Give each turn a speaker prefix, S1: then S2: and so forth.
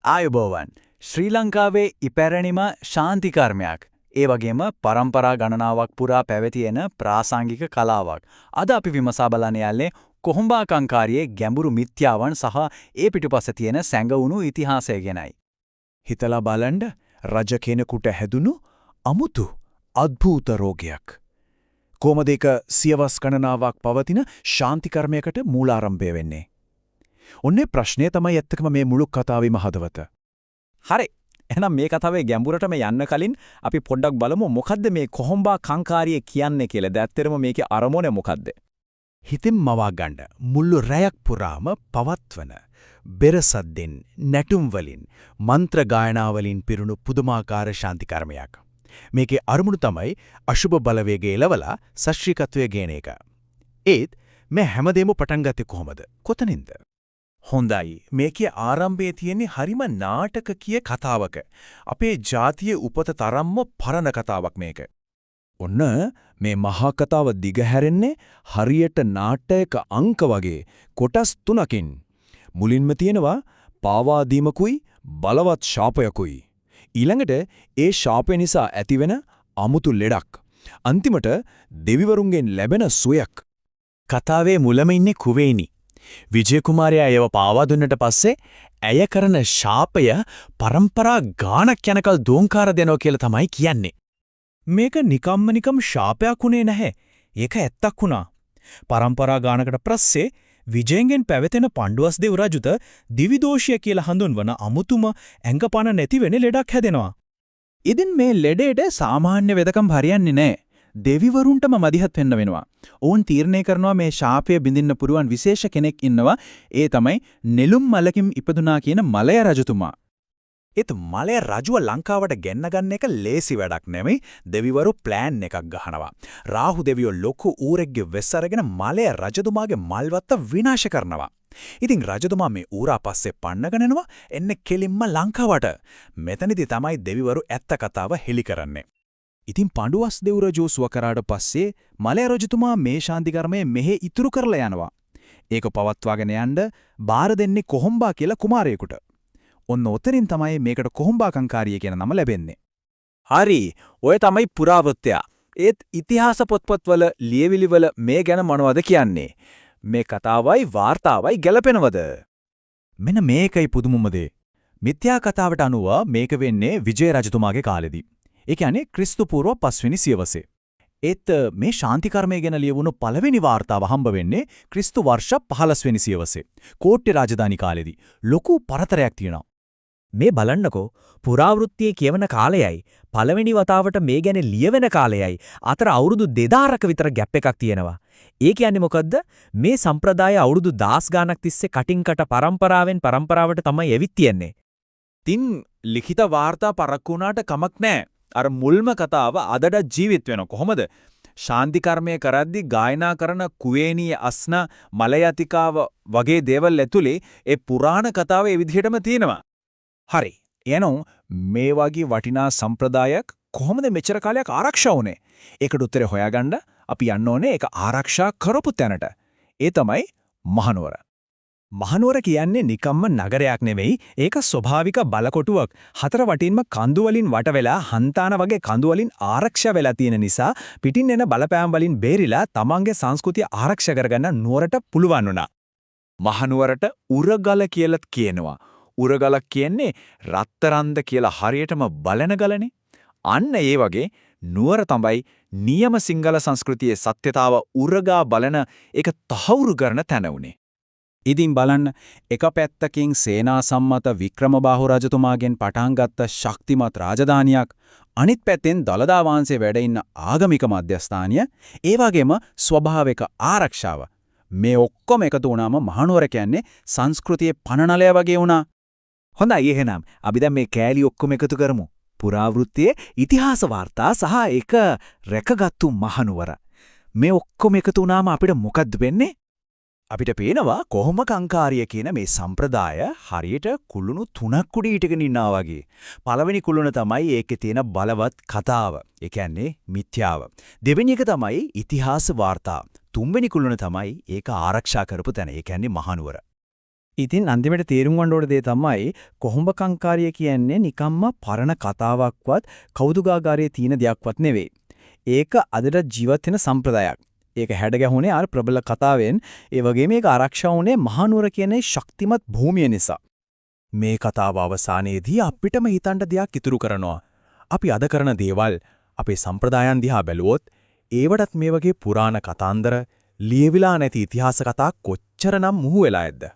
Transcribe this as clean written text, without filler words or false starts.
S1: ආයුබෝවන් ශ්‍රී ලංකාවේ ඉපැරණිම ශාන්ති කර්මයක් ඒ වගේම પરම්පරා ගණනාවක් පුරා පැවති එන ප්‍රාසංගික කලාවක් අද අපි විමසා බලන්න යන්නේ කොහොඹා කංකාරියේ ගැඹුරු මිත්‍යාවන් සහ ඒ පිටුපස තියෙන සැඟවුණු ඉතිහාසය ගැනයි.
S2: හිතලා බලන්න රජ කෙනෙකුට හැදුණු අමුතු අద్භූත රෝගයක්. කොහොමද ඒක සියවස් ගණනාවක් පවතින ශාන්ති කර්මයකට මූලාරම්භය වෙන්නේ? ඔන්නේ ප්‍රශ්නය තමයි ඇත්තකම මේ මුළු කතාවේම හදවත.
S1: හරි. එහෙනම් මේ කතාවේ ගැඹුරටම යන්න කලින් අපි පොඩ්ඩක් බලමු මොකද්ද මේ කොහොඹා කංකාරිය කියන්නේ කියලා. දැත්තරම මේකේ අරමුණ මොකද්ද?
S2: හිතින් මවා ගන්න මුළු රැයක් පුරාම පවත්වන බෙරසද්දෙන් නැටුම් වලින් මන්ත්‍ර ගායනා වලින් පිරුණු පුදුමාකාර ශාන්ති කර්මයක්. මේකේ අරමුණු තමයි අශුභ බලවේගය එලවලා සශ්‍රීකත්වයේ ගේන එක. ඒත් මේ හැමදේම පටන් ගත්තේ කොහමද? කොතනින්ද? හොඳයි. මේකේ ආරම්භයේ තියෙන්නේ හරිම නාටකකීය කතාවක. අපේ ජාතියේ උපත තරම්ම පරණ කතාවක් මේක. ඔන්න මේ මහා කතාව දිගහැරෙන්නේ හරියට නාට්‍යයක අංක වගේ කොටස් 3කින්. මුලින්ම තියෙනවා පාවා දීමකුයි බලවත් ශාපයකුයි. ඊළඟට ඒ ශාපය නිසා ඇතිවෙන අමුතු ලෙඩක්. අන්තිමට දෙවිවරුන්ගෙන් ලැබෙන සුවයක්. කතාවේ මුලම ඉන්නේ කුවේණි. විජය කුමාරයා ඒව පාවා දුන්නට පස්සේ ඇය කරන ශාපය પરම්පරා ගානක් යනකල් දෝංකාර දෙනවා කියලා තමයි කියන්නේ. මේක නිකම් ශාපයක් උනේ නැහැ. ඒක ඇත්තක් වුණා. પરම්පරා ගානකට පස්සේ විජයෙන්ගෙන් පැවතෙන පණ්ඩුවස් දෙව් රජුට දිවිදෝෂය කියලා හඳුන්වන අමුතුම ඇඟපණ නැති වෙන ලෙඩක් හැදෙනවා. ඉතින් මේ ලෙඩේට සාමාන්‍ය වෙදකම් හරියන්නේ නැහැ. දෙවිවරුන්ටම මදිහත් වෙන්න වෙනවා. ඕන් තීරණය කරනවා මේ ශාපය බිඳින්න පුරුවන් විශේෂ කෙනෙක් ඉන්නවා. ඒ තමයි නෙළුම් මලකින් ඉපදුනා කියන මලය රජතුමා. ඒත් මලය රජුව ලංකාවට ගෙන්න ගන්න එක ලේසි වැඩක් නෙමෙයි. දෙවිවරු ප්ලෑන් එකක් ගහනවා. රාහු දෙවියෝ ලොකු ඌරෙක්ගේ වෙස් අරගෙන මලය රජතුමාගේ මල්වත්ත විනාශ කරනවා. ඉතින් රජතුමා මේ ඌරා පස්සේ පන්නගෙන යනවා එන්නේ කෙලින්ම ලංකාවට. මෙතනදී තමයි දෙවිවරු ඇත්ත කතාව හෙළි කරන්නේ. ඉතින් පඬුවස් දෙව් රජු සුව කරාට පස්සේ මලය රජතුමා මේ ශාන්ති කර්මය මෙහෙ ඉතුරු කරලා යනවා. ඒක පවත්වාගෙන යන්න බාර දෙන්නේ කොහොඹා කියලා කුමාරයෙකුට. ඔන්න ඔතනින් තමයි මේකට කොහොඹා කංකාරිය කියන නම ලැබෙන්නේ. හරි. ඔය තමයි පුරාවෘත්තය. ඒත් ඉතිහාස පොත්පත්වල ලියවිලිවල මේ ගැන මොනවද කියන්නේ? මේ කතාවයි වාර්තාවයි ගැලපෙනවද? මෙන්න මේකයි පුදුමම දේ. මිත්‍යා කතාවට අනුව මේක වෙන්නේ විජය රජතුමාගේ කාලෙදී. ඒ කියන්නේ ක්‍රිස්තු පූර්ව 5 වෙනි සියවසේ. ඒත් මේ ශාන්ති කර්මය ගැන ලියවුණු පළවෙනි වාර්තාව හම්බ වෙන්නේ ක්‍රිස්තු වර්ෂ 15 වෙනි සියවසේ. කෝට්ටේ රාජධානි කාලෙදී. ලොකු පරතරයක් තියෙනවා.
S3: මේ බලන්නකෝ පුරාවෘත්තියේ කියවන කාලයයි පළවෙනි වතාවට මේ ගැන ලියවෙන කාලයයි අතර අවුරුදු 2000ක විතර ગેප් එකක් තියෙනවා. ඒ කියන්නේ මොකද්ද? මේ සම්ප්‍රදාය අවුරුදු 10 ගාණක් තිස්සේ කටින් කට පරම්පරාවෙන් පරම්පරාවට තමයි එවිත් තියන්නේ.
S1: තින් ලිඛිත වාර්තා පරක්කු වුණාට කමක් නැහැ. අර මුල්ම කතාව අදට ජීවිත වෙන කොහොමද? ශාන්ති කර්මය කරද්දී ගායනා කරන කුවේණී අස්න මලයතිකාව වගේ දේවල් ඇතුලේ ඒ පුරාණ කතාව ඒ විදිහටම තියෙනවා. හරි. එනෝ මේ වගේ වටිනා සම්ප්‍රදායක් කොහොමද මෙච්චර කාලයක් ආරක්ෂා වුනේ? ඒකට උත්තරේ හොයාගන්න අපි යන්න ඕනේ ඒක ආරක්ෂා කරපු තැනට. ඒ තමයි මහනුවර. මහනුවර කියන්නේ නිකම්ම නගරයක් නෙවෙයි. ඒක ස්වභාවික බලකොටුවක්. හතර වටින්ම කඳු වලින් වට වෙලා හන්තාන වගේ කඳු වලින් ආරක්ෂා වෙලා තියෙන නිසා පිටින් එන බලපෑම් වලින් බේරිලා තමන්ගේ සංස්කෘතිය ආරක්ෂා කරගන්න නුවරට පුළුවන් වුණා. මහනුවරට උරගල කියලාත් කියනවා. උරගල කියන්නේ රත්තරන්ද කියලා හරියටම බලන ගලනේ. අන්න ඒ වගේ නුවර තමයි නියම සිංහල සංස්කෘතියේ සත්‍යතාව උරගා බලන එක තහවුරු කරන තැන උනේ. ඉතින් බලන්න එක පැත්තකින් සේනා සම්මත වික්‍රමබාහු රජතුමාගෙන් පටන් ගත්ත ශක්තිමත් රාජධානියක් අනිත් පැත්තෙන් දළදා වහන්සේ වැඩ ඉන්න ආගමික මධ්‍යස්ථානය ඒ වගේම ස්වභාවික ආරක්ෂාව මේ ඔක්කොම එකතු වුණාම මහනුවර කියන්නේ සංස්කෘතියේ පනනලය වගේ වුණා. හොඳයි එහෙනම් අපි දැන් මේ කෑලි ඔක්කොම එකතු කරමු. පුරාවෘත්තයේ ඉතිහාස වාර්තා සහ ඒක රැකගත්තු මහනුවර. මේ ඔක්කොම එකතු වුණාම අපිට මොකද්ද වෙන්නේ? අපිට පේනවා කොහොම කංකාරිය කියන මේ සම්ප්‍රදාය හරියට කුළුණු 3ක් උඩ හිටගෙන ඉන්නා වගේ. පළවෙනි කුළුණ තමයි ඒකේ තියෙන බලවත් කතාව. ඒ කියන්නේ මිත්‍යාව. දෙවෙනි එක තමයි ඉතිහාස වාර්තා. තුන්වෙනි කුළුණ තමයි ඒක ආරක්ෂා කරපු තැන. ඒ කියන්නේ මහනුවර.
S2: ඉතින් අන්තිමට තේරුම් ගන්න ඕන දේ තමයි කොහොඹ කංකාරිය කියන්නේ නිකම්ම පරණ කතාවක්වත් කෞතුකාගාරයේ තියෙන දෙයක්වත් නෙවෙයි. ඒක අදට ජීවත් වෙන සම්ප්‍රදායක්. ඒක හැඩ ගැහුනේ අර ප්‍රබල කතාවෙන්. ඒ වගේම ඒක ආරක්ෂා වුණේ මහනුවර කියන ශක්තිමත් භූමිය නිසා.
S1: මේ කතාව අවසානයේදී අපිටම හිතන්න දෙයක් ඉතුරු කරනවා. අපි අද කරන දේවල් අපේ සම්ප්‍රදායන් දිහා බැලුවොත් ඒවටත් මේ වගේ පුරාණ කතාන්දර ලියවිලා නැති ඉතිහාස කතා කොච්චරනම් මුහු වෙලා ඇද්ද?